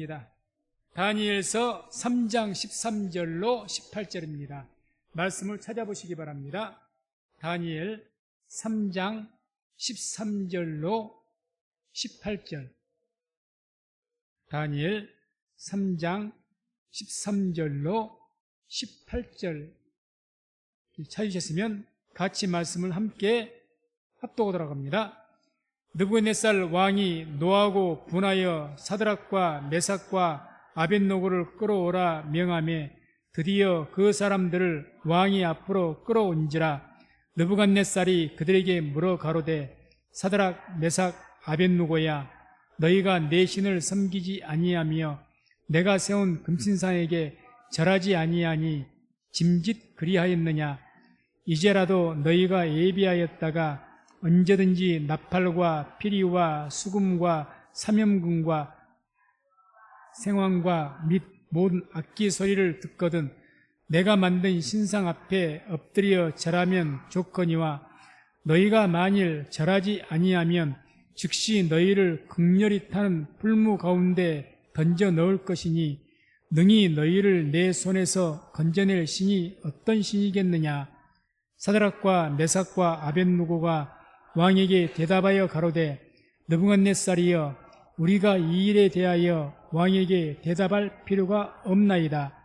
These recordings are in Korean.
읽겠습니다. 다니엘서 3장 13절로 18절입니다. 말씀을 찾아보시기 바랍니다. 다니엘 3장 13절로 18절. 다니엘 3장 13절로 18절 찾으셨으면 같이 말씀을 함께 합독하도록 합니다. 느부갓네살 왕이 노하고 분하여 사드락과 메삭과 아벳노고를 끌어오라 명하며 드디어 그 사람들을 왕이 앞으로 끌어온지라. 느부갓네살이 그들에게 물어 가로되 사드락 메삭 아벳노고야, 너희가 내 신을 섬기지 아니하며 내가 세운 금신상에게 절하지 아니하니 짐짓 그리하였느냐? 이제라도 너희가 예비하였다가 언제든지 나팔과 피리와 수금과 사면금과 생황과 및 모든 악기 소리를 듣거든 내가 만든 신상 앞에 엎드려 절하면 좋거니와, 너희가 만일 절하지 아니하면 즉시 너희를 극렬히 타는 풀무 가운데 던져 넣을 것이니 능히 너희를 내 손에서 건져낼 신이 어떤 신이겠느냐? 사드락과 메삭과 아벳노고가 왕에게 대답하여 가로되 느부갓네살이여, 우리가 이 일에 대하여 왕에게 대답할 필요가 없나이다.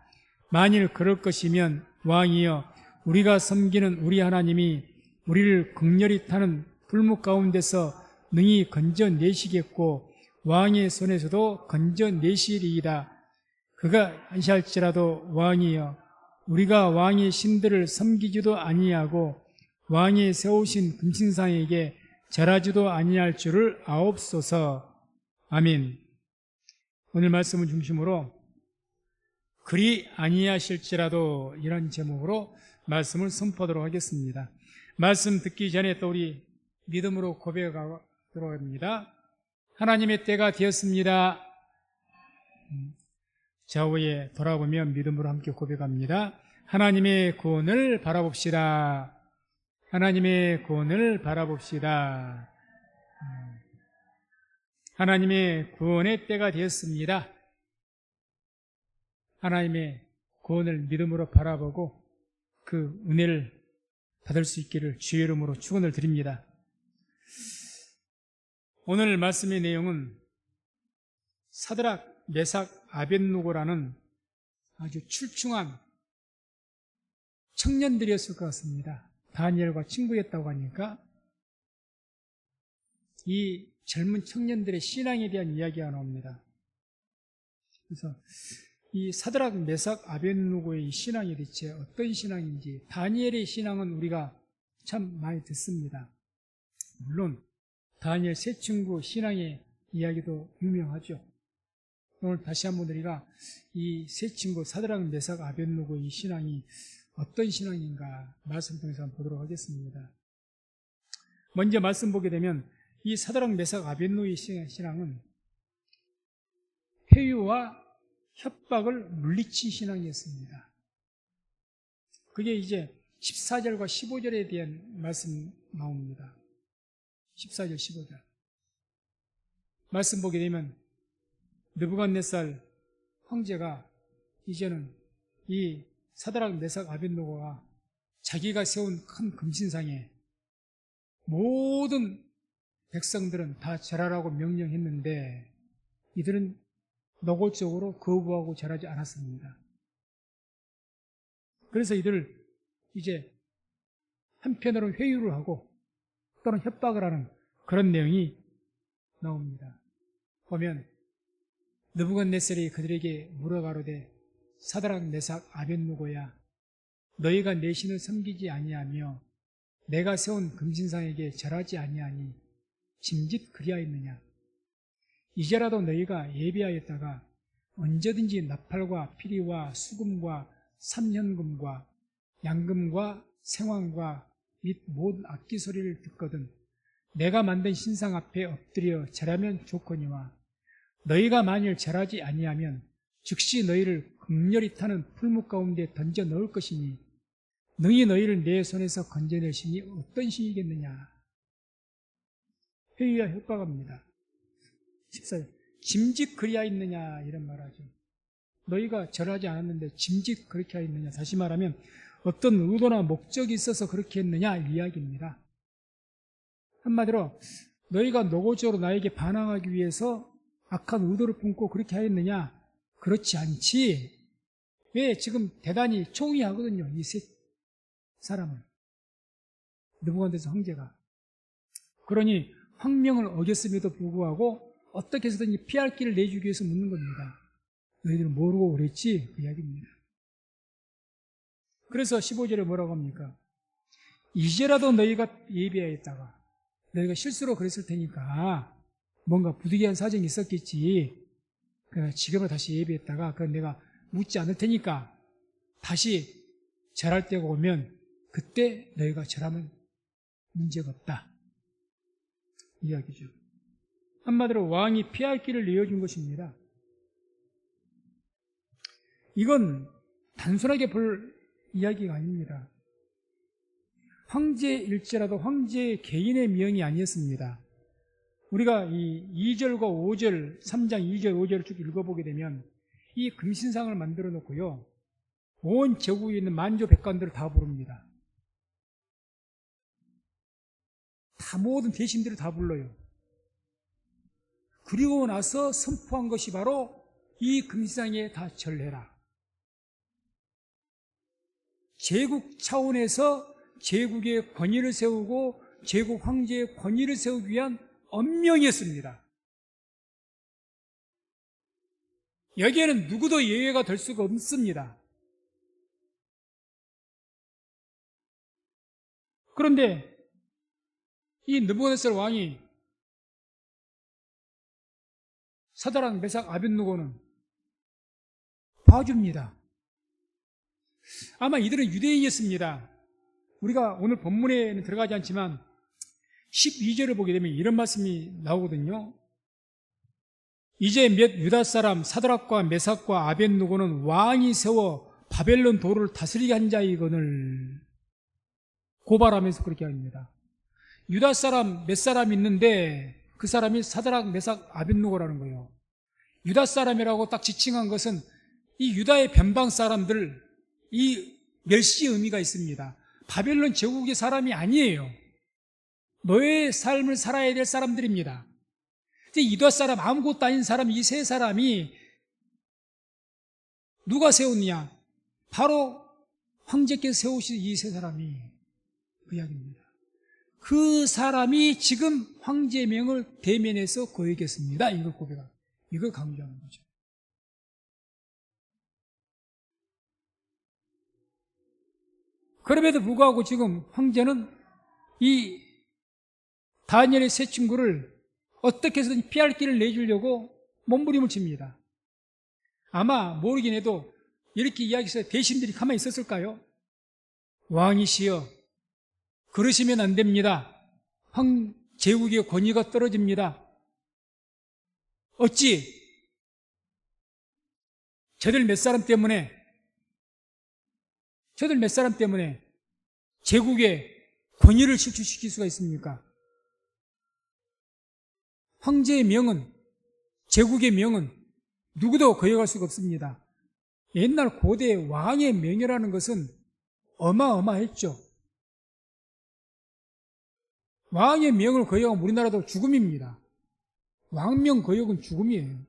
만일 그럴 것이면 왕이여, 우리가 섬기는 우리 하나님이 우리를 극렬히 타는 풀무 가운데서 능히 건져내시겠고 왕의 손에서도 건져내시리이다. 그가 하시할지라도 왕이여, 우리가 왕의 신들을 섬기지도 아니하고 왕이 세우신 금신상에게 절하지도 아니할 줄을 아옵소서. 아멘. 오늘 말씀을 중심으로 그리 아니하실지라도 이런 제목으로 말씀을 선포하도록 하겠습니다. 말씀 듣기 전에 또 우리 믿음으로 고백하도록 합니다. 하나님의 때가 되었습니다. 좌우에 돌아보며 믿음으로 함께 고백합니다. 하나님의 구원을 바라봅시다. 하나님의 구원을 바라봅시다. 하나님의 구원의 때가 되었습니다. 하나님의 구원을 믿음으로 바라보고 그 은혜를 받을 수 있기를 주의 이름으로 축원을 드립니다. 오늘 말씀의 내용은 사드락, 메삭, 아벳노고라는 아주 출중한 청년들이었을 것 같습니다. 다니엘과 친구였다고 하니까 이 젊은 청년들의 신앙에 대한 이야기가 나옵니다. 그래서 이 사드락, 메삭, 아벳노고의 이 신앙이 대체 어떤 신앙인지, 다니엘의 신앙은 우리가 참 많이 듣습니다. 물론 다니엘 세 친구 신앙의 이야기도 유명하죠. 오늘 다시 한번 우리가 이 세 친구 사드락, 메삭, 아벳노고의 이 신앙이 어떤 신앙인가 말씀 통해서 한번 보도록 하겠습니다. 먼저 말씀 보게 되면 이 사드락, 메삭, 아벳노고의 신앙은 회유와 협박을 물리친 신앙이었습니다. 그게 이제 14절과 15절에 대한 말씀 나옵니다. 14절, 15절. 말씀 보게 되면 느부갓네살 황제가 이제는 이 사드락, 메삭, 아벳노고가 자기가 세운 큰 금신상에 모든 백성들은 다 절하라고 명령했는데 이들은 노골적으로 거부하고 절하지 않았습니다. 그래서 이들을 이제 한편으로는 회유를 하고 또는 협박을 하는 그런 내용이 나옵니다. 보면 느부갓네살이 그들에게 물어가로되 사드락, 메삭, 아벳노고야, 너희가 내 신을 섬기지 아니하며 내가 세운 금신상에게 절하지 아니하니 짐짓 그리하였느냐? 이제라도 너희가 예비하였다가 언제든지 나팔과 피리와 수금과 삼현금과 양금과 생황과 및 모든 악기 소리를 듣거든 내가 만든 신상 앞에 엎드려 절하면 좋거니와, 너희가 만일 절하지 아니하면 즉시 너희를 극렬히 타는 풀무 가운데 던져 넣을 것이니 능히 너희를 내 손에서 건져낼 신이 어떤 신이겠느냐? 회유와 협박합니다. 짐짓 그리하였느냐 이런 말하죠. 너희가 절하지 않았는데 짐짓 그렇게 하였느냐. 다시 말하면 어떤 의도나 목적이 있어서 그렇게 했느냐 이 이야기입니다. 한마디로 너희가 노골적으로 나에게 반항하기 위해서 악한 의도를 품고 그렇게 하였느냐. 그렇지 않지. 왜 지금 대단히 총이하거든요. 이 세 사람을. 느부갓네살 황제가. 그러니 황명을 어겼음에도 불구하고 어떻게 해서든지 피할 길을 내주기 위해서 묻는 겁니다. 너희들은 모르고 그랬지? 그 이야기입니다. 그래서 15절에 뭐라고 합니까? 이제라도 너희가 예비하였다가 너희가 실수로 그랬을 테니까 뭔가 부득이한 사정이 있었겠지. 그래서 지금은 다시 예비했다가 그건 내가 묻지 않을 테니까 다시 절할 때가 오면 그때 너희가 절하면 문제가 없다. 이야기죠. 한마디로 왕이 피할 길을 내어준 것입니다. 이건 단순하게 볼 이야기가 아닙니다. 황제일지라도 황제 개인의 명이 아니었습니다. 우리가 이 2절과 5절, 3장 2절, 5절을 쭉 읽어보게 되면 이 금신상을 만들어 놓고요. 온 제국에 있는 만조 백관들을 다 부릅니다. 다 모든 대신들을 다 불러요. 그리고 나서 선포한 것이 바로 이 금신상에 다 절해라. 제국 차원에서 제국의 권위를 세우고 제국 황제의 권위를 세우기 위한 엄명이었습니다. 여기에는 누구도 예외가 될 수가 없습니다. 그런데 이 느부갓네살 왕이 사드락, 메삭, 아벳느고는 봐줍니다. 아마 이들은 유대인이었습니다. 우리가 오늘 본문에는 들어가지 않지만 12절을 보게 되면 이런 말씀이 나오거든요. 이제 몇 유다 사람 사드락과 메삭과 아벳느고는 왕이 세워 바벨론 도를 다스리게 한 자이거늘 고발하면서 그렇게 합니다. 유다 사람 몇 사람 있는데 그 사람이 사드락, 메삭, 아벳느고라는 거예요. 유다 사람이라고 딱 지칭한 것은 이 유다의 변방 사람들, 이 멸시 의미가 있습니다. 바벨론 제국의 사람이 아니에요. 너의 삶을 살아야 될 사람들입니다. 유다 사람, 아무것도 아닌 사람, 이 세 사람이 누가 세웠느냐? 바로 황제께서 세우신 이 세 사람이 그 이야기입니다. 그 사람이 지금 황제의 명을 대면해서 거역했습니다. 이걸 고백하고, 이걸 강조하는 거죠. 그럼에도 불구하고 지금 황제는 이 다니엘의 세 친구를 어떻게 해서든 피할 길을 내주려고 몸부림을 칩니다. 아마 모르긴 해도 이렇게 이야기해서 대신들이 가만히 있었을까요? 왕이시여, 그러시면 안 됩니다. 제국의 권위가 떨어집니다. 어찌 저들 몇 사람 때문에 제국의 권위를 실추시킬 수가 있습니까? 황제의 명은, 제국의 명은 누구도 거역할 수가 없습니다. 옛날 고대 왕의 명예라는 것은 어마어마했죠. 왕의 명을 거역하면 우리나라도 죽음입니다. 왕명 거역은 죽음이에요.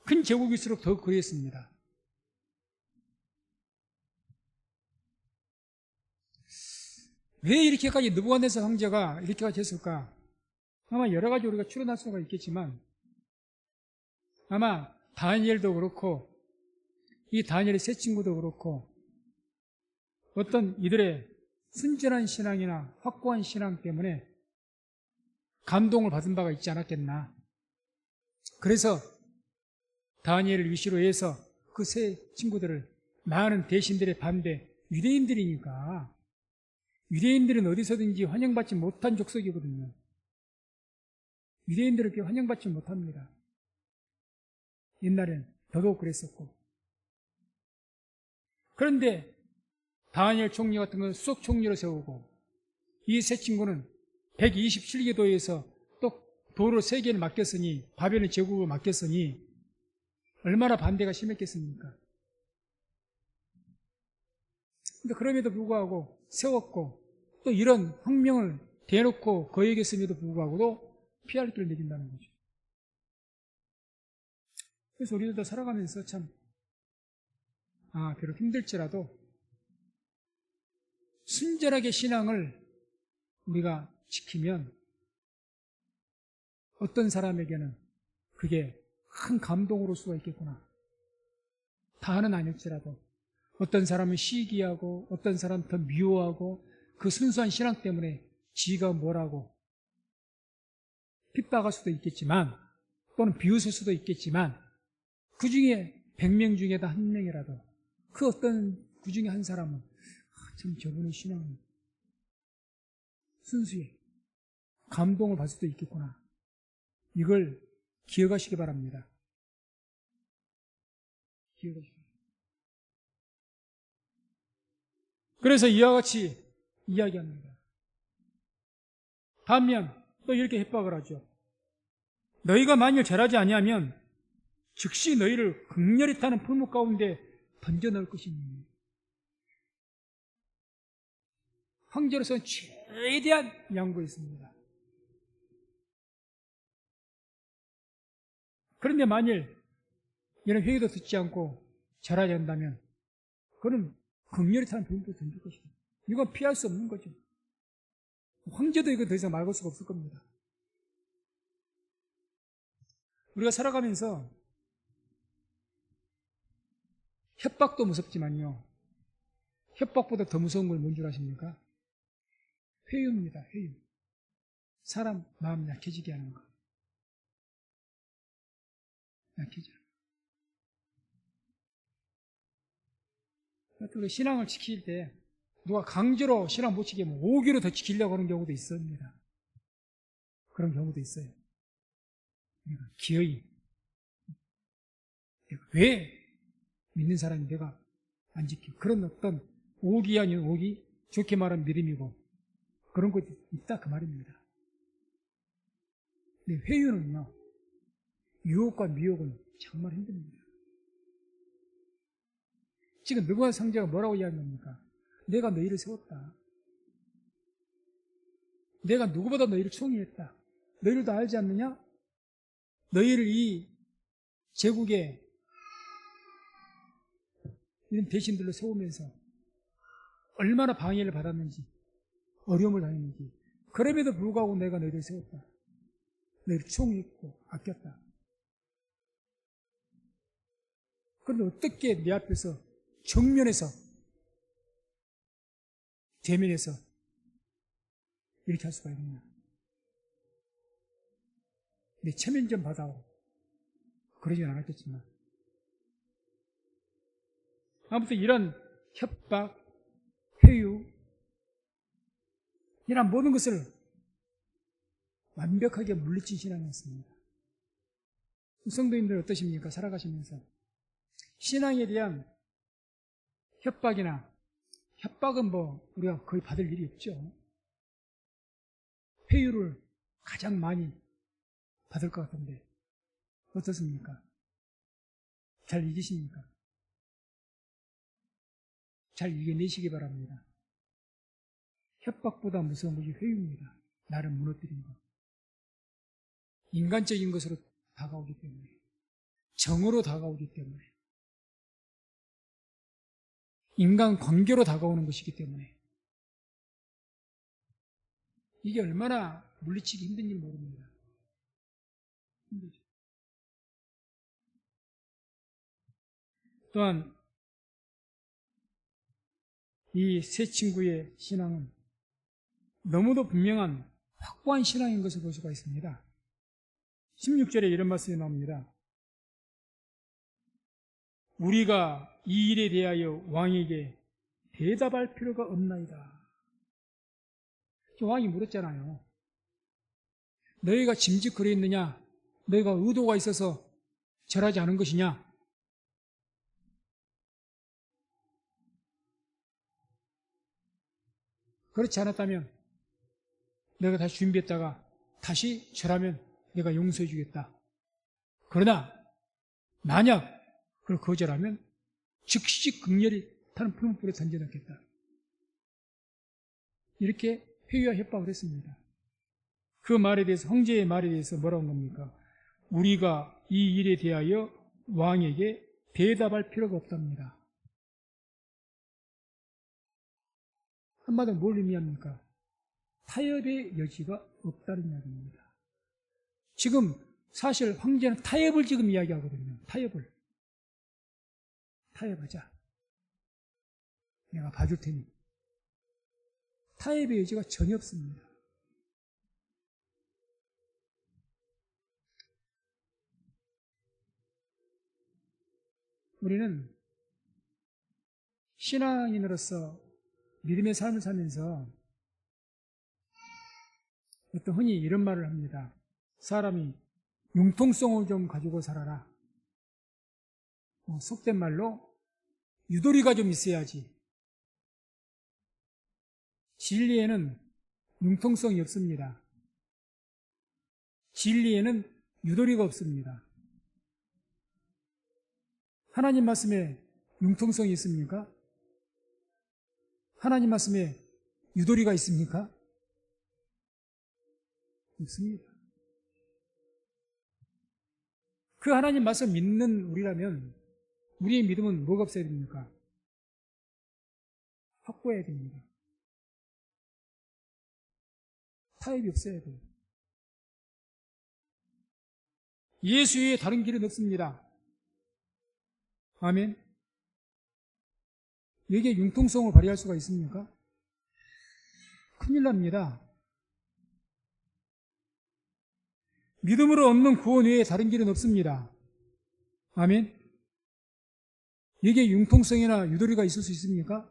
큰 제국일수록 더 그랬습니다. 왜 이렇게까지 느부갓네살 황제가 이렇게까지 했을까? 아마 여러 가지 우리가 추론할 수가 있겠지만 아마 다니엘도 그렇고 이 다니엘의 세 친구도 그렇고 어떤 이들의 순전한 신앙이나 확고한 신앙 때문에 감동을 받은 바가 있지 않았겠나. 그래서 다니엘을 위시로 해서 그 세 친구들을, 많은 대신들의 반대, 유대인들이니까 유대인들은 어디서든지 환영받지 못한 족속이거든요. 유대인들은 그렇게 환영받지 못합니다. 옛날엔 더더욱 그랬었고. 그런데 다니엘 총리 같은 건 수석 총리로 세우고 이 세 친구는 127개도에서 또 도를 3개를 맡겼으니, 바벨론 제국을 맡겼으니 얼마나 반대가 심했겠습니까? 근데 그럼에도 불구하고 세웠고, 또 이런 혁명을 대놓고 거역했음에도 불구하고도 피할 길을 내린다는 거죠. 그래서 우리들도 살아가면서 참, 비록 힘들지라도 순전하게 신앙을 우리가 지키면 어떤 사람에게는 그게 큰 감동으로 수가 있겠구나. 다는 아닐지라도 어떤 사람은 시기하고 어떤 사람은 더 미워하고 그 순수한 신앙 때문에 지가 뭐라고 핍박할 수도 있겠지만 또는 비웃을 수도 있겠지만 그 중에 100명 중에도 한 명이라도 그 어떤 그 중에 한 사람은 참 저분의 신앙은 순수해 감동을 받을 수도 있겠구나. 이걸 기억하시기 바랍니다. 기억하시기 바랍니다. 그래서 이와 같이 이야기합니다. 반면 또 이렇게 협박을 하죠. 너희가 만일 절하지 아니하면 즉시 너희를 극렬히 타는 풀무 가운데 던져 넣을 것입니다. 황제로서는 최대한 양보했습니다. 그런데 만일 이런 회의도 듣지 않고 절하지 않는다면 그는 극렬히 타는 풀무에 던질 것입니다. 이건 피할 수 없는 거죠. 황제도 이거 더 이상 막을 수가 없을 겁니다. 우리가 살아가면서 협박도 무섭지만요. 협박보다 더 무서운 건 뭔 줄 아십니까? 회유입니다. 회유. 사람 마음 약해지게 하는 거. 약해져. 우리 신앙을 지킬 때 누가 강제로 신앙 못 지키면 오기로 더 지키려고 하는 경우도 있습니다. 그런 경우도 있어요. 그러니까 기어이 왜 믿는 사람이 내가 안 지켜? 그런 어떤 오기 아닌 오기, 좋게 말하면 믿음이고 그런 것이 있다 그 말입니다. 근데 회유는요, 유혹과 미혹은 정말 힘듭니다. 지금 느부갓 상제가 뭐라고 이야기합니까? 내가 너희를 세웠다. 내가 누구보다 너희를 총리했다. 너희들도 알지 않느냐? 너희를 이 제국에 이런 대신들로 세우면서 얼마나 방해를 받았는지 어려움을 당했는지 그럼에도 불구하고 내가 너희를 세웠다. 너희를 총리했고 아꼈다. 그런데 어떻게 내 앞에서 정면에서 대면에서 이렇게 할 수가 있느냐. 내 체면 좀 받아오. 그러진 않았겠지만 아무튼 이런 협박, 회유 이런 모든 것을 완벽하게 물리친 신앙이었습니다. 성도님들 어떠십니까? 살아가시면서 신앙에 대한 협박은 뭐 우리가 거의 받을 일이 없죠. 회유를 가장 많이 받을 것 같은데 어떻습니까? 잘 이기십니까? 잘 이겨내시기 바랍니다. 협박보다 무서운 것이 회유입니다. 나를 무너뜨린 것. 인간적인 것으로 다가오기 때문에 정으로 다가오기 때문에 인간 관계로 다가오는 것이기 때문에 이게 얼마나 물리치기 힘든지 모릅니다. 힘들죠. 또한 이 세 친구의 신앙은 너무도 분명한 확고한 신앙인 것을 볼 수가 있습니다. 16절에 이런 말씀이 나옵니다. 우리가 이 일에 대하여 왕에게 대답할 필요가 없나이다. 왕이 물었잖아요. 너희가 짐짓거렸느냐? 너희가 의도가 있어서 절하지 않은 것이냐? 그렇지 않았다면 내가 다시 준비했다가 다시 절하면 내가 용서해 주겠다. 그러나 만약 그걸 거절하면 즉시 극렬히 타는 푸른 불에 던져넣겠다. 이렇게 회유와 협박을 했습니다. 그 말에 대해서, 황제의 말에 대해서 뭐라고 한 겁니까? 우리가 이 일에 대하여 왕에게 대답할 필요가 없답니다. 한마디로 뭘 의미합니까? 타협의 여지가 없다는 이야기입니다. 지금 사실 황제는 타협을 지금 이야기하거든요. 타협하자. 내가 봐줄 테니. 타협의 여지가 전혀 없습니다. 우리는 신앙인으로서 믿음의 삶을 살면서 어떤 흔히 이런 말을 합니다. 사람이 융통성을 좀 가지고 살아라. 속된 말로 유도리가 좀 있어야지. 진리에는 융통성이 없습니다. 진리에는 유도리가 없습니다. 하나님 말씀에 융통성이 있습니까? 하나님 말씀에 유도리가 있습니까? 없습니다. 그 하나님 말씀 믿는 우리라면 우리의 믿음은 뭐가 없어야 됩니까? 확고해야 됩니다. 타협이 없어야 돼요. 예수 외에 다른 길은 없습니다. 아멘. 여기에 융통성을 발휘할 수가 있습니까? 큰일 납니다. 믿음으로 얻는 구원 외에 다른 길은 없습니다. 아멘. 여기에 융통성이나 유도리가 있을 수 있습니까?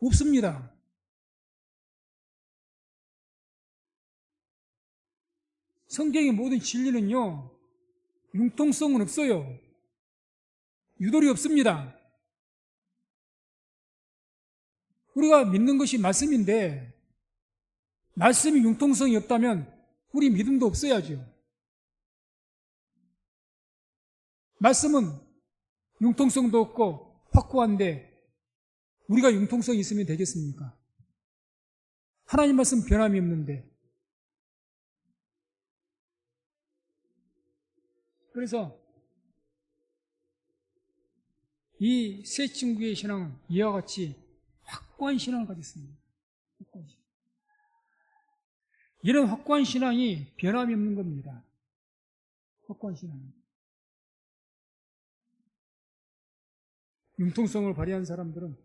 없습니다. 성경의 모든 진리는요, 융통성은 없어요. 유도리 없습니다. 우리가 믿는 것이 말씀인데 말씀이 융통성이 없다면 우리 믿음도 없어야죠. 말씀은 융통성도 없고 확고한데 우리가 융통성이 있으면 되겠습니까? 하나님 말씀 변함이 없는데. 그래서 이 세 친구의 신앙은 이와 같이 확고한 신앙을 가졌습니다. 확고한 신앙. 이런 확고한 신앙이 변함이 없는 겁니다. 확고한 신앙. 융통성을 발휘한 사람들은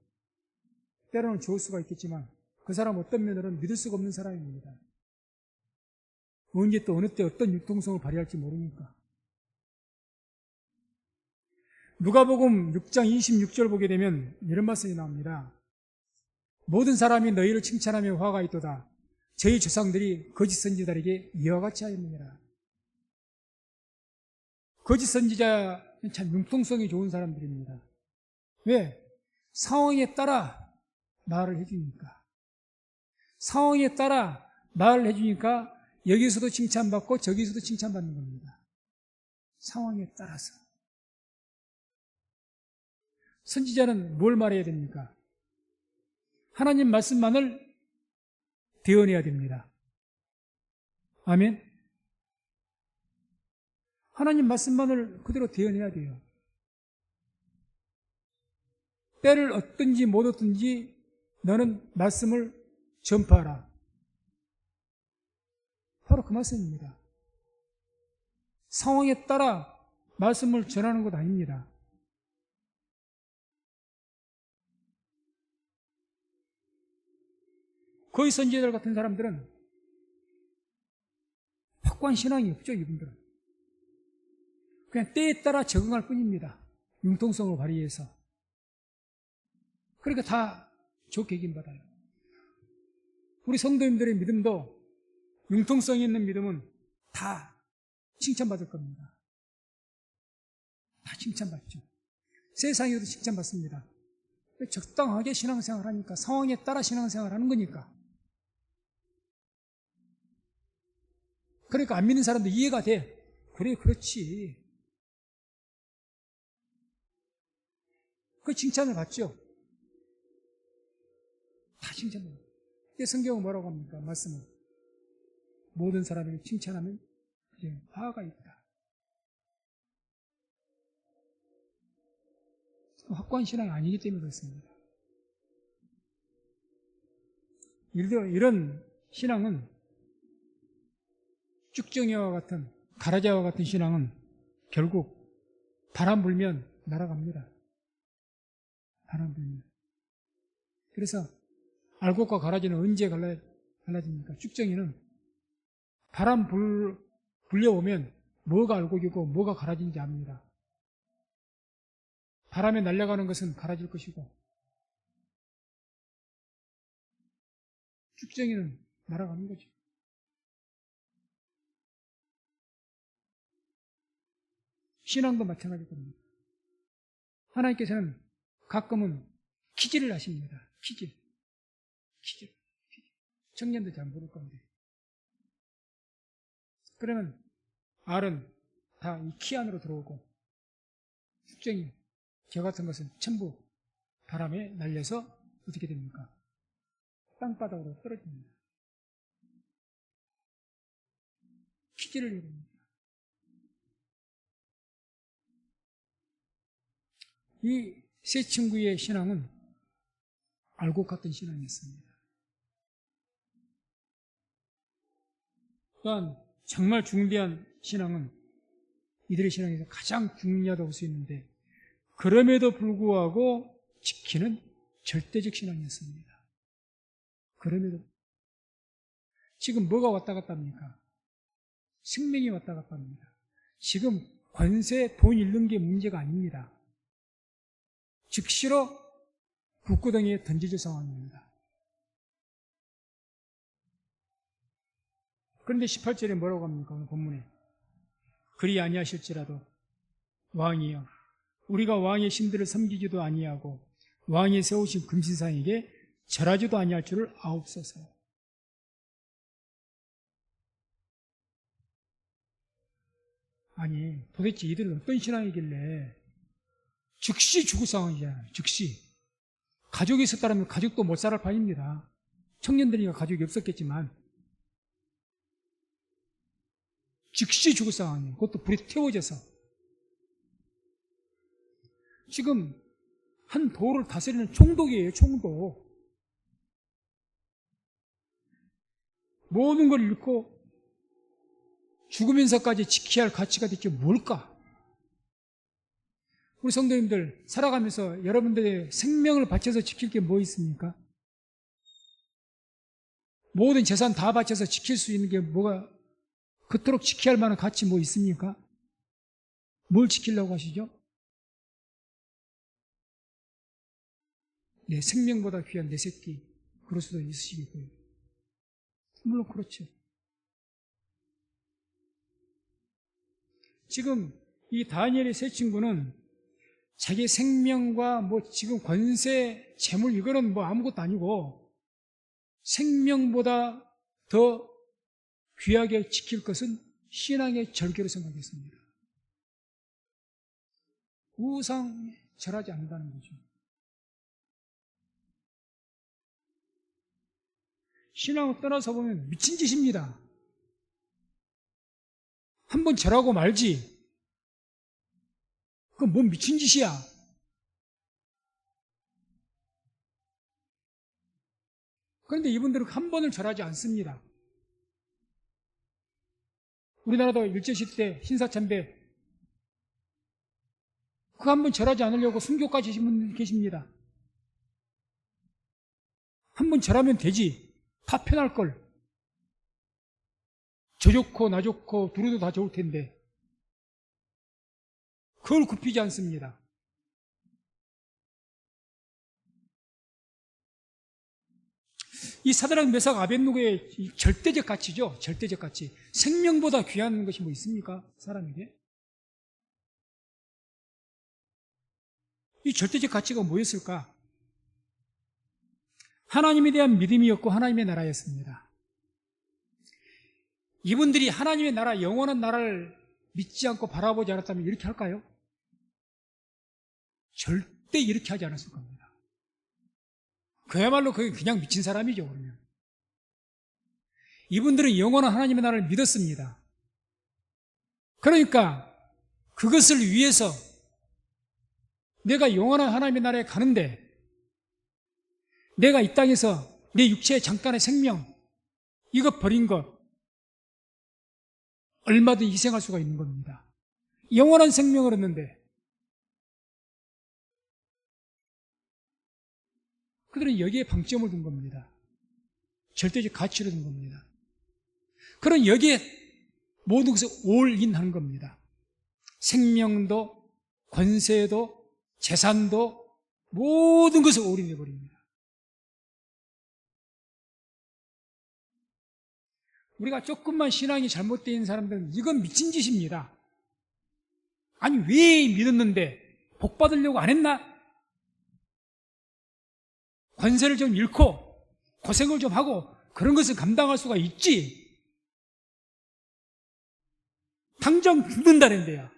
때로는 좋을 수가 있겠지만 그 사람 어떤 면으로는 믿을 수가 없는 사람입니다. 언제 또 어느 때 어떤 융통성을 발휘할지 모르니까. 누가복음 6장 26절 보게 되면 이런 말씀이 나옵니다. 모든 사람이 너희를 칭찬하며 화가 있도다. 저희 조상들이 거짓 선지자에게 이와 같이 하였느니라. 거짓 선지자는 참 융통성이 좋은 사람들입니다. 왜? 상황에 따라 말을 해주니까. 상황에 따라 말을 해주니까 여기서도 칭찬받고 저기서도 칭찬받는 겁니다. 상황에 따라서. 선지자는 뭘 말해야 됩니까? 하나님 말씀만을 대언해야 됩니다. 아멘. 하나님 말씀만을 그대로 대언해야 돼요. 때를 얻든지 못 얻든지 너는 말씀을 전파하라. 바로 그 말씀입니다. 상황에 따라 말씀을 전하는 것 아닙니다. 거의 선지자들 같은 사람들은 확고한 신앙이 없죠. 이분들은 그냥 때에 따라 적응할 뿐입니다. 융통성을 발휘해서. 그러니까 다 좋게 여김받아요. 우리 성도님들의 믿음도 융통성이 있는 믿음은 다 칭찬받을 겁니다. 다 칭찬받죠. 세상에도 칭찬받습니다. 적당하게 신앙생활 하니까, 상황에 따라 신앙생활 하는 거니까. 그러니까 안 믿는 사람도 이해가 돼. 그래, 그렇지. 그 칭찬을 받죠. 다 칭찬을 받죠. 성경은 뭐라고 합니까? 말씀은 모든 사람을 칭찬하면 그게 화가 있다. 확고한 신앙이 아니기 때문에 그렇습니다. 이런 신앙은 쭉정이와 같은 가라지와 같은 신앙은 결국 바람 불면 날아갑니다. 바람 불면. 그래서 알곡과 가라지는 언제 갈라집니까? 쭉정이는 바람 불려오면 뭐가 알곡이고 뭐가 가라지인지 압니다. 바람에 날아가는 것은 가라질 것이고 쭉정이는 날아가는 거죠. 신앙도 마찬가지일 겁니다. 하나님께서는 가끔은 퀴즈를 하십니다. 퀴즈. 청년도 잘 모를 건데. 그러면 알은 다 이 키 안으로 들어오고 쭉정이, 겨 같은 것은 전부 바람에 날려서 어떻게 됩니까? 땅바닥으로 떨어집니다. 퀴즈를 이룹니다. 이 세 친구의 신앙은 알곡 같은 신앙이었습니다. 또한 정말 중대한 신앙은 이들의 신앙에서 가장 중요하다고 할 수 있는데 그럼에도 불구하고 지키는 절대적 신앙이었습니다. 그럼에도 지금 뭐가 왔다 갔다 합니까? 생명이 왔다 갔다 합니다. 지금 권세, 돈 잃는 게 문제가 아닙니다. 즉시로 북구덩이에 던져질 상황입니다. 그런데 18절에 뭐라고 합니까? 오늘 본문에 그리 아니하실지라도 왕이여 우리가 왕의 신들을 섬기지도 아니하고 왕이 세우신 금신상에게 절하지도 아니할 줄을 아옵소서. 아니 도대체 이들은 어떤 신앙이길래 즉시 죽을 상황이잖아요. 즉시. 가족이 있었다면 가족도 못 살할 판입니다. 청년들이니까 가족이 없었겠지만 즉시 죽을 상황이에요. 그것도 불에 태워져서. 지금 한 도를 다스리는 총독이에요. 총독. 모든 걸 잃고 죽으면서까지 지켜야 할 가치가 대체 뭘까? 우리 성도님들 살아가면서 여러분들의 생명을 바쳐서 지킬 게 뭐 있습니까? 모든 재산 다 바쳐서 지킬 수 있는 게 뭐가 그토록 지켜야 할 만한 가치 뭐 있습니까? 뭘 지키려고 하시죠? 내 생명보다 귀한 내 새끼 그럴 수도 있으시겠고요. 물론 그렇죠. 지금 이 다니엘의 세 친구는 자기 생명과 뭐 지금 권세, 재물 이거는 뭐 아무것도 아니고 생명보다 더 귀하게 지킬 것은 신앙의 절개로 생각했습니다. 우상에 절하지 않는다는 거죠. 신앙을 떠나서 보면 미친 짓입니다. 한번 절하고 말지. 그건 뭔 미친 짓이야. 그런데 이분들은 한 번을 절하지 않습니다. 우리나라도 일제시대 신사참배 그 한 번 절하지 않으려고 순교까지 하신 분 계십니다. 한 번 절하면 되지. 다 편할 걸. 저 좋고 나 좋고 두루도 다 좋을 텐데 그걸 굽히지 않습니다. 이 사드락 메삭 아벳느고의 절대적 가치죠. 절대적 가치. 생명보다 귀한 것이 뭐 있습니까? 사람에게. 이 절대적 가치가 뭐였을까? 하나님에 대한 믿음이었고 하나님의 나라였습니다. 이분들이 하나님의 나라, 영원한 나라를 믿지 않고 바라보지 않았다면 이렇게 할까요? 절대 이렇게 하지 않았을 겁니다. 그야말로 그게 그냥 미친 사람이죠, 그러면. 이분들은 영원한 하나님의 나라를 믿었습니다. 그러니까 그것을 위해서 내가 영원한 하나님의 나라에 가는데 내가 이 땅에서 내 육체의 잠깐의 생명 이거 버린 것 얼마든 희생할 수가 있는 겁니다. 영원한 생명을 얻는데 그들은 여기에 방점을 둔 겁니다. 절대적 가치를 둔 겁니다. 그런 여기에 모든 것을 올인한 겁니다. 생명도 권세도 재산도 모든 것을 올인해 버립니다. 우리가 조금만 신앙이 잘못되어 있는 사람들은 이건 미친 짓입니다. 아니 왜 믿었는데 복 받으려고 안 했나? 권세를 좀 잃고 고생을 좀 하고 그런 것을 감당할 수가 있지. 당장 죽는다는데요.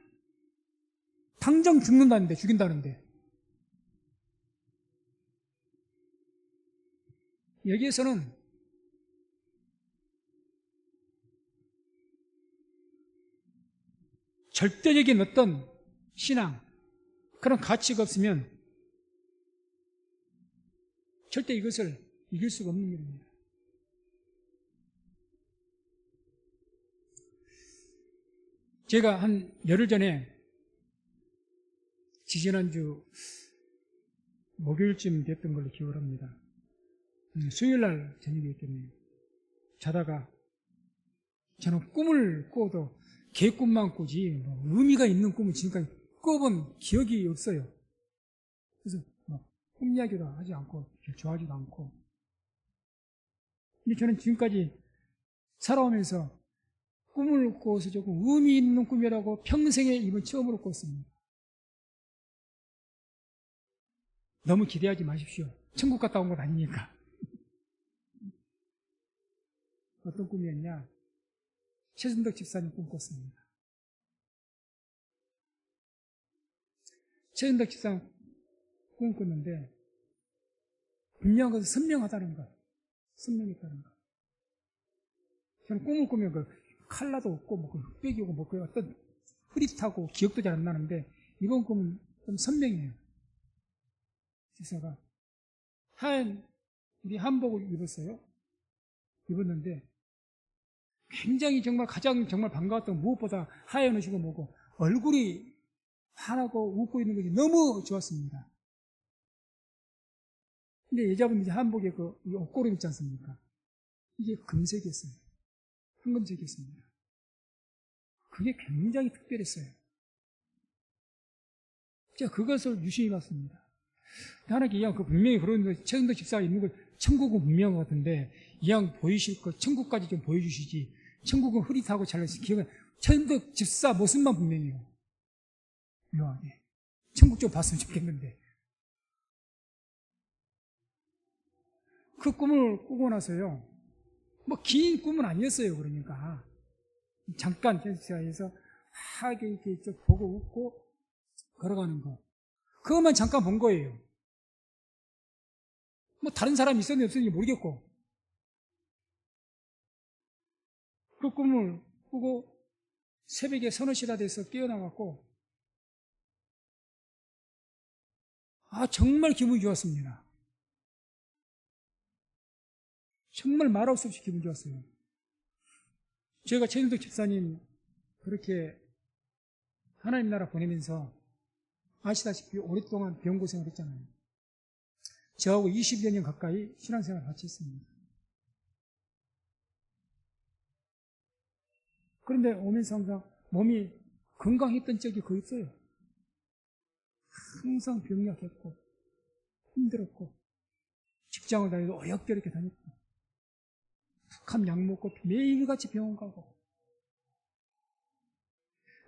당장 죽는다는데, 죽인다는데. 여기에서는 절대적인 어떤 신앙, 그런 가치가 없으면 절대 이것을 이길 수가 없는 일입니다. 제가 한 열흘 전에 지지난주 목요일쯤 됐던 걸로 기억을 합니다. 수요일날 저녁이었겠네요. 자다가 저는 꿈을 꿔도 개꿈만 꾸지 의미가 있는 꿈을 지금까지 꿔본 기억이 없어요. 그래서 꿈 이야기도 하지 않고 좋아하지도 않고. 근데 저는 지금까지 살아오면서 꿈을 꿔서 조금 의미 있는 꿈이라고 평생에 이번 처음으로 꿨습니다. 너무 기대하지 마십시오. 천국 갔다 온 건 아니니까. 어떤 꿈이었냐? 최순덕 집사님 꿈 꿨습니다. 최순덕 집사님 꿈 꿨는데 분명한 것은 선명하다는 것, 선명했다는 것. 저는 꿈을 꾸면 그 칼라도 없고 뭐 흑백이 오고 뭐 어떤 흐릿하고 기억도 잘 안 나는데 이번 꿈은 좀 선명해요. 집사가 하얀 우리 한복을 입었어요. 입었는데 굉장히 정말 가장 정말 반가웠던 무엇보다 하얀 옷이고 뭐고 얼굴이 환하고 웃고 있는 것이 너무 좋았습니다. 근데 여자분 이제 한복에 그 옷고름 있지 않습니까? 이게 금색이었어요. 황금색이었습니다. 그게 굉장히 특별했어요. 제가 그것을 유심히 봤습니다. 하나님께 이양 그 분명히 그런 최순덕 집사가 있는 걸 천국은 분명한 것 같은데 이양 보이실 것 천국까지 좀 보여주시지. 천국은 흐릿하고 잘났어요. 기억은 최순덕 집사 모습만 분명해요. 묘하게 천국 좀 봤으면 좋겠는데 그 꿈을 꾸고 나서요. 뭐 긴 꿈은 아니었어요. 그러니까 잠깐 제사에서 하게 이렇게 보고 웃고 걸어가는 거 그것만 잠깐 본 거예요. 뭐 다른 사람이 있었는지 없었는지 모르겠고 그 꿈을 꾸고 새벽에 서너 시나 돼서 깨어나갖고 정말 기분이 좋았습니다. 정말 말할 수 없이 기분 좋았어요. 제가 최순덕 집사님 그렇게 하나님 나라 보내면서 아시다시피 오랫동안 병고생을 했잖아요. 저하고 20여 년 가까이 신앙생활을 같이 했습니다. 그런데 오면서 항상 몸이 건강했던 적이 거의 없어요. 항상 병약했고 힘들었고 직장을 다니도 어렵게 다녔고 툭한 약 먹고 매일같이 병원 가고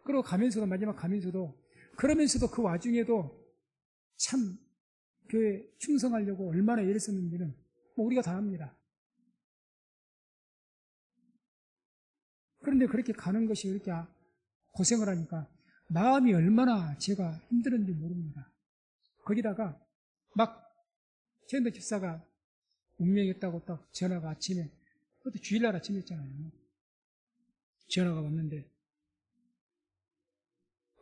그러고 가면서도 마지막 가면서도 그러면서도 그 와중에도 참 교회 충성하려고 얼마나 애를 썼는지는 뭐 우리가 다 압니다. 그런데 그렇게 가는 것이 이렇게 고생을 하니까 마음이 얼마나 제가 힘들었는지 모릅니다. 거기다가 막 최현덕 집사가 운명했다고 딱 전화가 아침에, 그것도 주일날 아침이었잖아요. 전화가 왔는데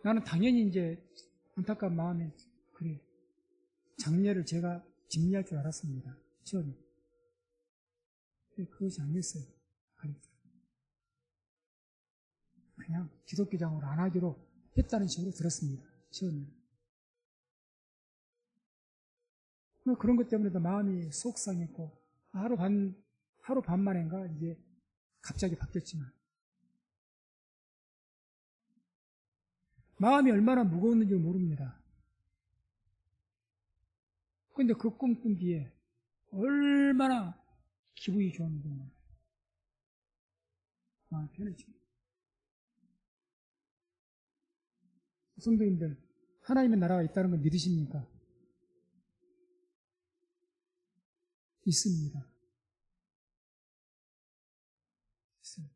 나는 당연히 이제 안타까운 마음에 그래 장례를 제가 집례할 줄 알았습니다. 처음에. 근데 그것이 아니었어요. 그냥 기독교장으로 안 하기로 했다는 식으로 들었습니다. 처음에. 그런 것 때문에도 마음이 속상했고 하루 반 만인가 이제 갑자기 바뀌었지만 마음이 얼마나 무거웠는지 모릅니다. 그런데 그 꿈 꾼 뒤에 얼마나 기분이 좋은지 마음이 편해지고. 성도님들, 하나님의 나라가 있다는 걸 믿으십니까? 있습니다. 있어요.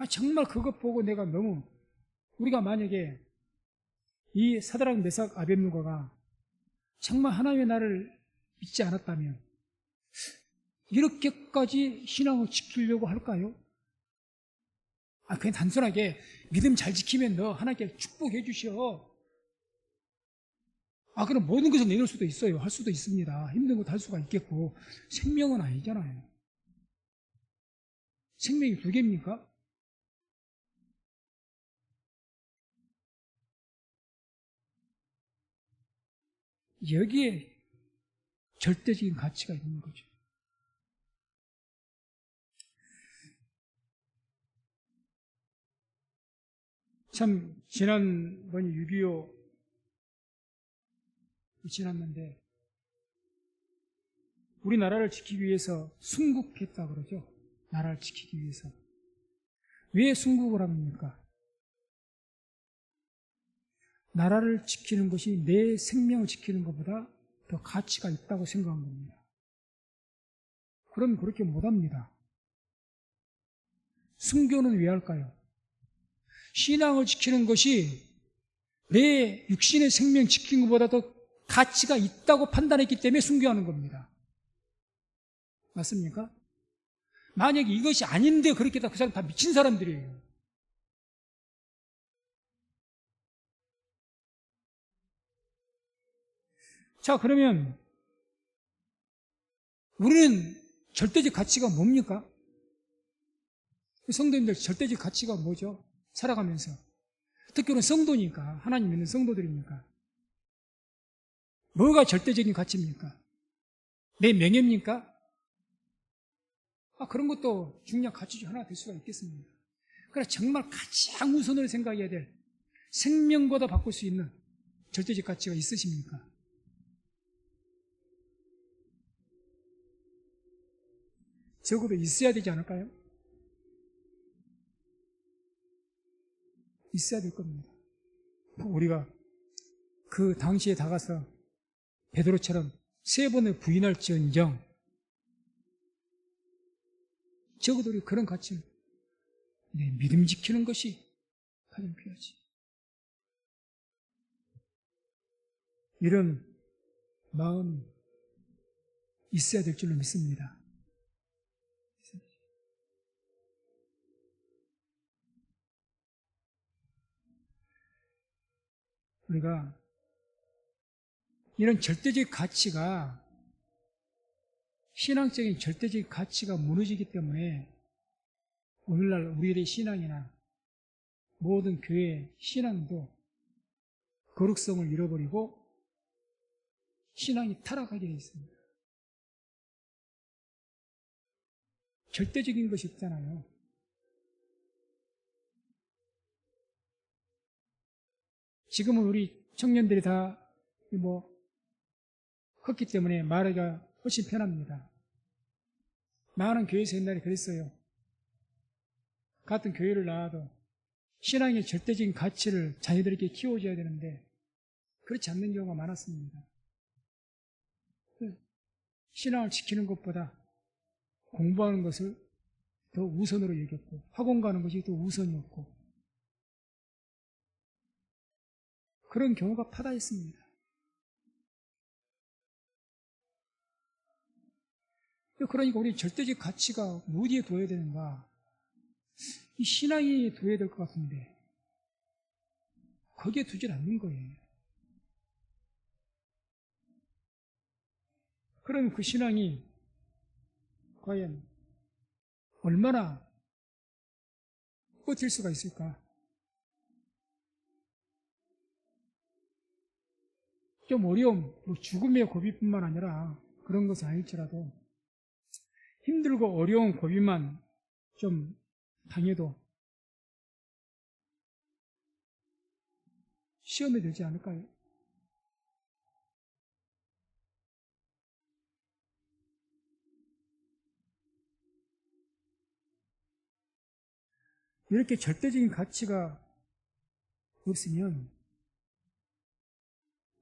정말 그것 보고 내가 너무, 우리가 만약에 이 사드락 메삭 아벳누고가 정말 하나님의 나라를 믿지 않았다면 이렇게까지 신앙을 지키려고 할까요? 그냥 단순하게 믿음 잘 지키면 너 하나님께 축복해 주셔. 그럼 모든 것을 내놓을 수도 있어요. 할 수도 있습니다. 힘든 것도 할 수가 있겠고. 생명은 아니잖아요. 생명이 두 개입니까? 여기에 절대적인 가치가 있는 거죠. 참 지난번이 6.25 지났는데 우리나라를 지키기 위해서 순국했다 그러죠. 나라를 지키기 위해서. 왜 순국을 합니까? 나라를 지키는 것이 내 생명을 지키는 것보다 더 가치가 있다고 생각한 겁니다. 그럼 그렇게 못합니다. 순교는 왜 할까요? 신앙을 지키는 것이 내 육신의 생명 지키는 것보다 더 가치가 있다고 판단했기 때문에 순교하는 겁니다. 맞습니까? 만약에 이것이 아닌데 그렇게 그 사람 다 미친 사람들이에요. 자, 그러면 우리는 절대적 가치가 뭡니까? 성도님들 절대적 가치가 뭐죠? 살아가면서. 특별히 성도니까, 하나님 믿는 성도들이니까. 뭐가 절대적인 가치입니까? 내 명예입니까? 그런 것도 중요한 가치 중 하나가 될 수가 있겠습니다. 그러나 정말 가장 우선으로 생각해야 될 생명보다 바꿀 수 있는 절대적 가치가 있으십니까? 적어도 있어야 되지 않을까요? 있어야 될 겁니다. 우리가 그 당시에 다가서 베드로처럼 3번을 부인할지언정 적어도 우리 그런 가치는 내 믿음 지키는 것이 가장 필요하지. 이런 마음이 있어야 될 줄로 믿습니다. 우리가 이런 절대적 가치가 신앙적인 절대적 가치가 무너지기 때문에 오늘날 우리의 신앙이나 모든 교회의 신앙도 거룩성을 잃어버리고 신앙이 타락하게 되어 있습니다. 절대적인 것이 없잖아요. 지금은 우리 청년들이 다 컸기 때문에 말하기가 훨씬 편합니다. 많은 교회에서 옛날에 그랬어요. 같은 교회를 나와도 신앙의 절대적인 가치를 자녀들에게 키워줘야 되는데 그렇지 않는 경우가 많았습니다. 신앙을 지키는 것보다 공부하는 것을 더 우선으로 여겼고 학원 가는 것이 더 우선이었고 그런 경우가 파다했습니다. 그러니까 우리 절대적 가치가 어디에 둬야 되는가? 이 신앙이 둬야 될 것 같은데 거기에 두질 않는 거예요. 그러면 그 신앙이 과연 얼마나 버틸 수가 있을까? 좀 어려움, 죽음의 고비뿐만 아니라 그런 것은 아닐지라도 힘들고 어려운 고비만 좀 당해도 시험이 되지 않을까요? 이렇게 절대적인 가치가 없으면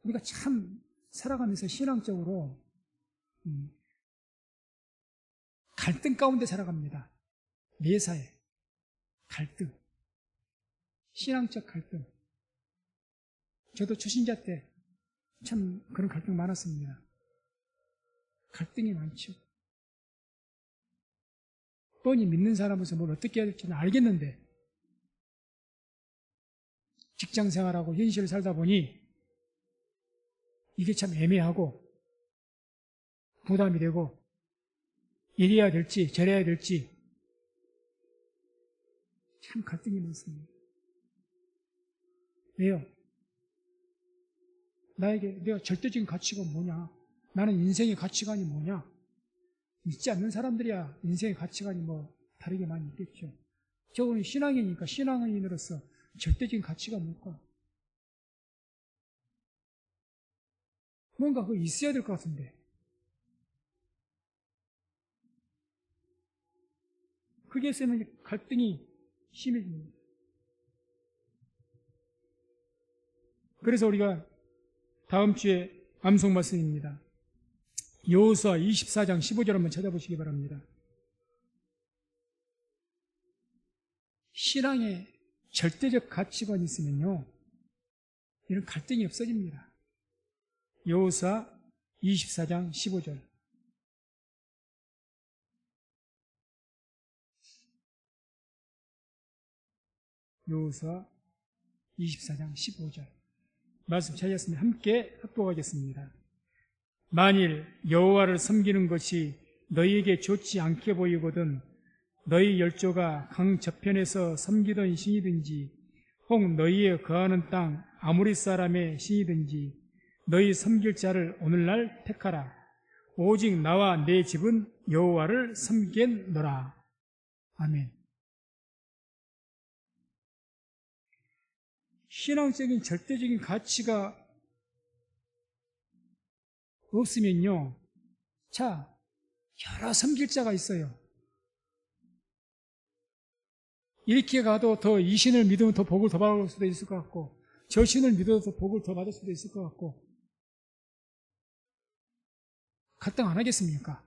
우리가 참 살아가면서 신앙적으로 갈등 가운데 살아갑니다. 매사에 갈등, 신앙적 갈등. 저도 초신자 때 참 그런 갈등 많았습니다. 갈등이 많죠. 뻔히 믿는 사람으로서 뭘 어떻게 해야 될지는 알겠는데 직장 생활하고 현실을 살다 보니 이게 참 애매하고 부담이 되고 이래야 될지 저래야 될지 참 갈등이 많습니다. 왜요? 나에게 내가 절대적인 가치가 뭐냐? 나는 인생의 가치관이 뭐냐? 믿지 않는 사람들이야 인생의 가치관이 뭐 다르게 많이 있겠죠. 저는 신앙이니까 신앙인으로서 절대적인 가치가 뭘까? 뭔가 그거 있어야 될 것 같은데 그게 있으면 갈등이 심해집니다. 그래서 우리가 다음 주에 암송 말씀입니다. 여호수아 24장 15절 한번 찾아보시기 바랍니다. 신앙에 절대적 가치관이 있으면요 이런 갈등이 없어집니다. 여호수아 24장 15절 여호수아 24장 15절 말씀 찾았으면 함께 합독하겠습니다. 만일 여호와를 섬기는 것이 너희에게 좋지 않게 보이거든 너희 열조가 강 저편에서 섬기던 신이든지 혹 너희의 거하는 땅 아모리 사람의 신이든지 너희 섬길 자를 오늘날 택하라. 오직 나와 내 집은 여호와를 섬기겠노라. 아멘. 신앙적인 절대적인 가치가 없으면요 자 여러 섬길 자가 있어요. 이렇게 가도 더 이 신을 믿으면 더 복을 더 받을 수도 있을 것 같고 저 신을 믿어도 더 복을 더 받을 수도 있을 것 같고 갈등 안 하겠습니까?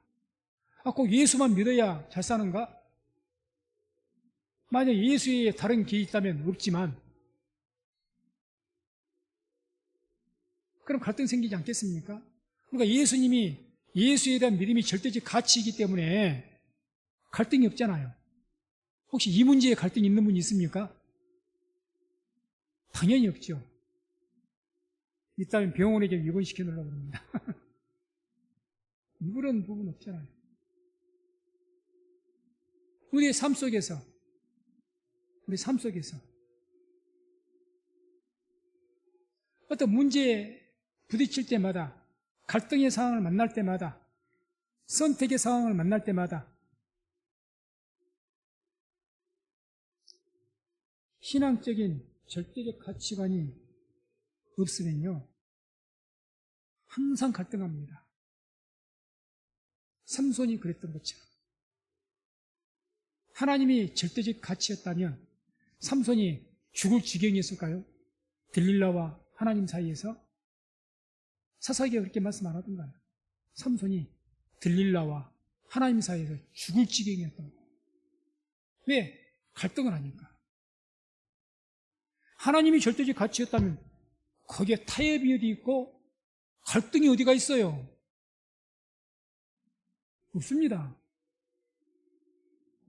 꼭 예수만 믿어야 잘 사는가? 만약 예수에 다른 길이 있다면 없지만 그럼 갈등 생기지 않겠습니까? 그러니까 예수님이 예수에 대한 믿음이 절대적 가치이기 때문에 갈등이 없잖아요. 혹시 이 문제에 갈등이 있는 분이 있습니까? 당연히 없죠. 있다면 병원에 좀 입원시켜 놓으려고 합니다. 그런 부분 없잖아요. 우리 삶 속에서 어떤 문제에 부딪힐 때마다 갈등의 상황을 만날 때마다 선택의 상황을 만날 때마다 신앙적인 절대적 가치관이 없으면요 항상 갈등합니다. 삼손이 그랬던 것처럼 하나님이 절대적 가치였다면 삼손이 죽을 지경이었을까요? 들릴라와 하나님 사이에서 사사기가 그렇게 말씀 안 하던가요? 삼손이 들릴라와 하나님 사이에서 죽을 지경이었던 거예요. 왜? 갈등을 하니까. 하나님이 절대적 가치였다면 거기에 타협이 어디 있고 갈등이 어디가 있어요? 없습니다.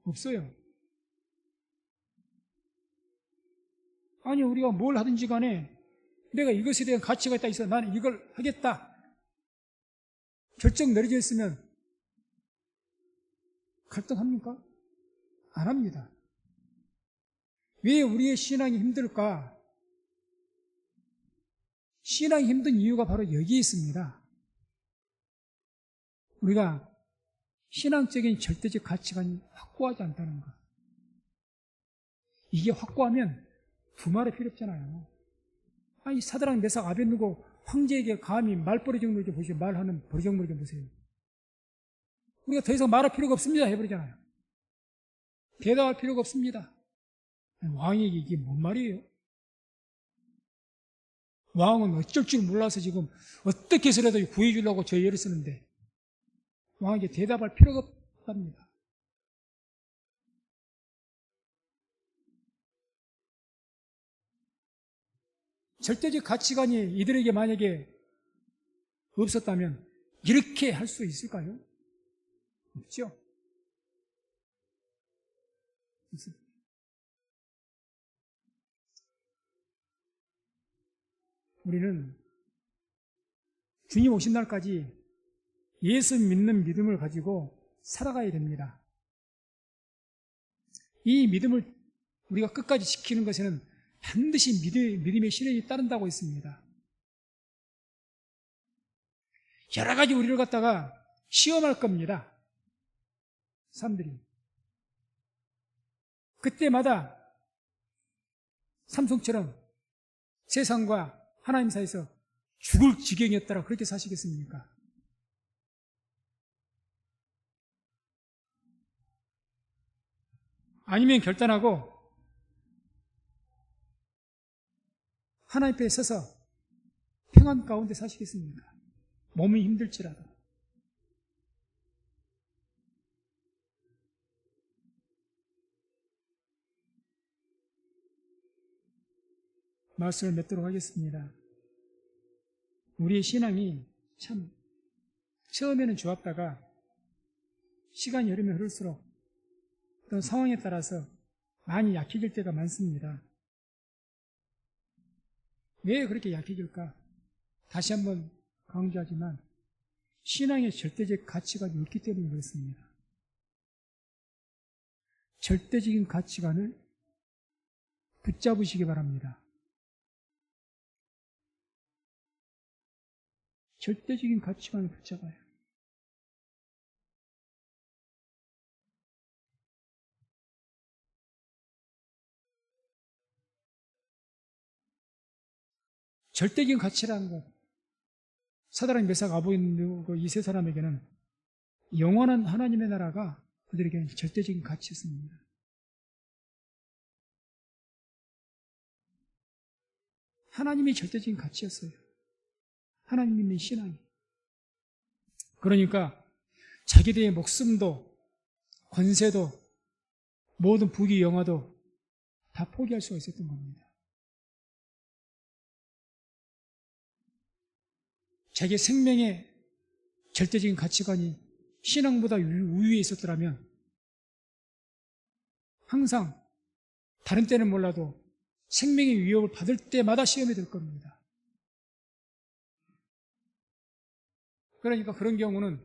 없어요. 아니, 우리가 뭘 하든지 간에 내가 이것에 대한 가치가 있다 있어. 나는 이걸 하겠다. 결정 내려져 있으면 갈등합니까? 안 합니다. 왜 우리의 신앙이 힘들까? 신앙이 힘든 이유가 바로 여기에 있습니다. 우리가 신앙적인 절대적 가치관이 확고하지 않다는 것. 이게 확고하면 두말할 필요 없잖아요. 아니, 사드락, 메삭, 아벳느고 황제에게 감히 말버리정물 좀 보시죠. 말하는 버리정물 좀 보세요. 우리가 더 이상 말할 필요가 없습니다 해버리잖아요. 대답할 필요가 없습니다. 왕에게 이게 뭔 말이에요? 왕은 어쩔 줄 몰라서 지금 어떻게 해서라도 구해주려고 저 예를 쓰는데 왕에게 대답할 필요가 없답니다. 절대적 가치관이 이들에게 만약에 없었다면 이렇게 할 수 있을까요? 없죠. 없습니다. 우리는 주님 오신 날까지 예수 믿는 믿음을 가지고 살아가야 됩니다. 이 믿음을 우리가 끝까지 지키는 것에는 반드시 믿음의 실현이 따른다고 했습니다. 여러 가지 우리를 갖다가 시험할 겁니다. 사람들이. 그때마다 삼손처럼 세상과 하나님 사이에서 죽을 지경이었다라 그렇게 사시겠습니까? 아니면 결단하고 하나님 앞에 서서 평안 가운데 사시겠습니까? 몸이 힘들지라도. 말씀을 맺도록 하겠습니다. 우리의 신앙이 참 처음에는 좋았다가 시간이 흐르면 흐를수록 어떤 상황에 따라서 많이 약해질 때가 많습니다. 왜 그렇게 약해질까? 다시 한번 강조하지만 신앙의 절대적 가치관이 없기 때문에 그렇습니다. 절대적인 가치관을 붙잡으시기 바랍니다. 절대적인 가치관을 붙잡아요. 절대적인 가치라는 것. 사드락, 메삭, 아벳느고 이 세 사람에게는 영원한 하나님의 나라가 그들에게는 절대적인 가치였습니다. 하나님이 절대적인 가치였어요. 하나님 믿는 신앙이. 그러니까 자기들의 목숨도 권세도 모든 부귀 영화도 다 포기할 수가 있었던 겁니다. 자기 생명의 절대적인 가치관이 신앙보다 우위에 있었더라면 항상 다른 때는 몰라도 생명의 위협을 받을 때마다 시험이 될 겁니다. 그러니까 그런 경우는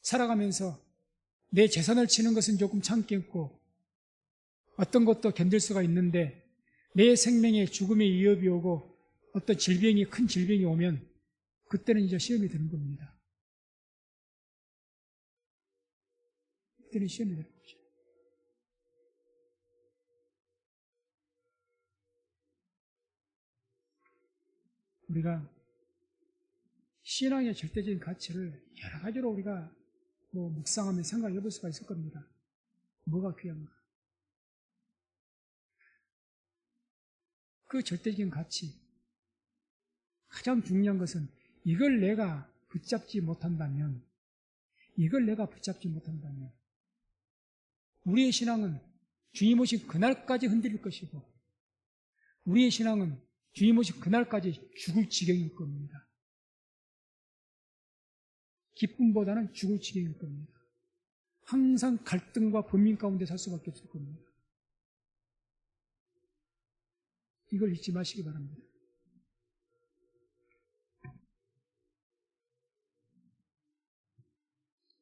살아가면서 내 재산을 치는 것은 조금 참겠고 어떤 것도 견딜 수가 있는데 내 생명에 죽음의 위협이 오고 어떤 질병이 큰 질병이 오면 그때는 이제 시험이 되는 겁니다. 그때는 시험이 되는 거죠. 우리가 신앙의 절대적인 가치를 여러 가지로 우리가 묵상하면 생각해 볼 수가 있을 겁니다. 뭐가 귀한가? 그 절대적인 가치, 가장 중요한 것은 이걸 내가 붙잡지 못한다면 이걸 내가 붙잡지 못한다면 우리의 신앙은 주님 오신 그날까지 흔들릴 것이고 우리의 신앙은 주님 오신 그날까지 죽을 지경일 겁니다. 기쁨보다는 죽을 지경일 겁니다. 항상 갈등과 번민 가운데 살 수밖에 없을 겁니다. 이걸 잊지 마시기 바랍니다.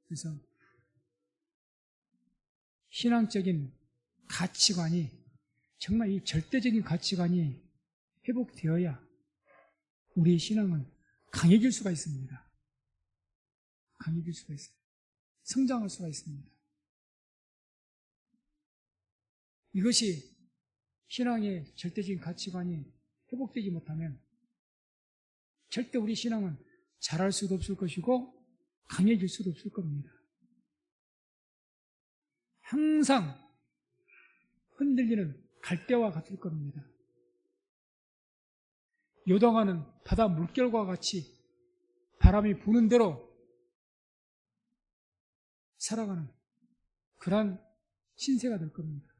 그래서 신앙적인 가치관이 정말 이 절대적인 가치관이 회복되어야 우리의 신앙은 강해질 수가 있습니다. 강해질 수가 있어요. 성장할 수가 있습니다. 이것이 신앙의 절대적인 가치관이 회복되지 못하면 절대 우리 신앙은 자랄 수도 없을 것이고 강해질 수도 없을 겁니다. 항상 흔들리는 갈대와 같을 겁니다. 요동하는 바다 물결과 같이 바람이 부는 대로 살아가는 그러한 신세가 될 겁니다.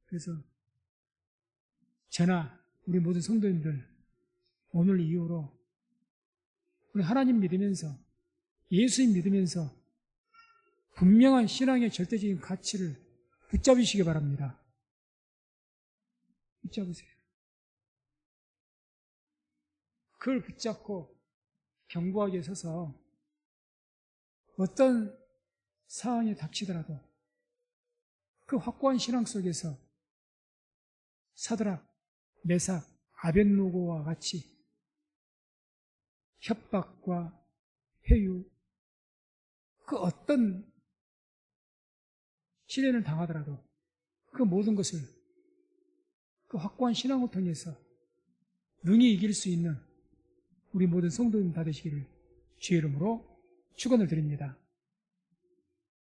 그래서 저나 우리 모든 성도님들 오늘 이후로 우리 하나님 믿으면서 예수님 믿으면서 분명한 신앙의 절대적인 가치를 붙잡으시기 바랍니다. 붙잡으세요. 그걸 붙잡고 견고하게 서서 어떤 상황이 닥치더라도 그 확고한 신앙 속에서 사드락, 메삭, 아벳노고와 같이 협박과 회유, 그 어떤 시련을 당하더라도 그 모든 것을 그 확고한 신앙을 통해서 능히 이길 수 있는 우리 모든 성도님 다 되시기를 주의 이름으로 축원을 드립니다.